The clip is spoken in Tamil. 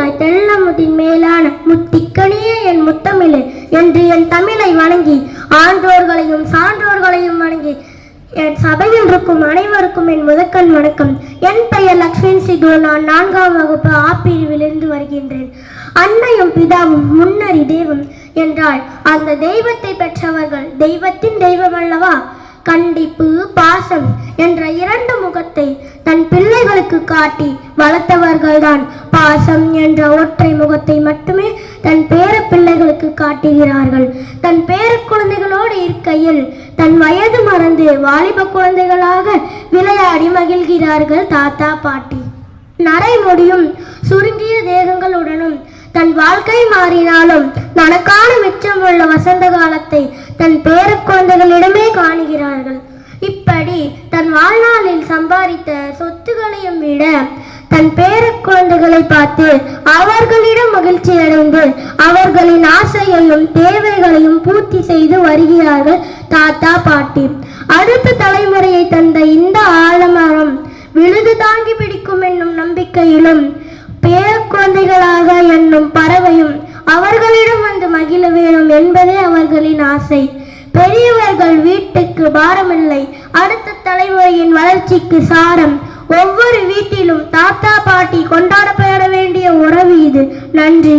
முத்தாய் தெள்ளமுதின் மேலான முத்திக்கனியே என் முத்தமிழ் என்று என் தமிழை வணங்கி ஆன்றோர்களையும் சான்றோர்களையும் வணங்கி என் சபையில் இருக்கும் அனைவருக்கும் என் முதற்கண் வணக்கம். என் பெயர் லக்ஷ்மி சிது. நான் 4ஆம் வகுப்பு ஆ பிரிவிலிருந்து வருகின்றேன். அன்னையும் பிதாவும் முன்னறி தெய்வம் என்றால் அந்த தெய்வத்தை பெற்றவர்கள் தெய்வத்தின் தெய்வம் அல்லவா? கண்டிப்பு பாசம் என்ற 2 முகத்தை தன் பிள்ளைகளுக்கு காட்டி வளர்த்தவர்கள்தான் பாசம் என்ற ஒற்றை முகத்தை மட்டுமே தன் பேர பிள்ளைகளுக்கு காட்டுகிறார்கள். தன் பேர குழந்தைகளோடு இருக்கையில் தன் வயது மறந்து வாலிப குழந்தைகளாக விளையாடி மகிழ்கிறார்கள் தாத்தா பாட்டி. நரைமுடியும் சுருங்கிய தேகங்களுடனும் தன் வாழ்க்கை மாறினாலும் தனக்கான மிச்சமுள்ள வசந்த காலத்தை தன் பேர குழந்தைகளிடமே காணுகிறார்கள். இப்படி தன் வாழ்நாளில் சம்பாதித்த சொத்துகளையும் விட தன் பேர குழந்தைகளை பார்த்து அவர்களிடம் மகிழ்ச்சி அடைந்து அவர்களின் ஆசையையும் தேவைகளையும் பூர்த்தி செய்து வருகிறார்கள் தாத்தா பாட்டி. அடுத்த தலைமுறையை தந்த இந்த ஆலமரம் விழுது தாங்கி பிடிக்கும் என்னும் நம்பிக்கையிலும் பேர குழந்தைகளாக என்னும் பறவையும் அவர்களிடம் வந்து மகிழ வேணும் என்பதே அவர்களின் ஆசை. பெரியவர்கள் வீட்டுக்கு பாரமில்லை, அடுத்த தலைமுறையின் வளர்ச்சிக்கு சாரம். ஒவ்வொரு வீட்டிலும் தாத்தா பாட்டி கொண்டாடப்பட வேண்டிய உறவு இது. நன்றி.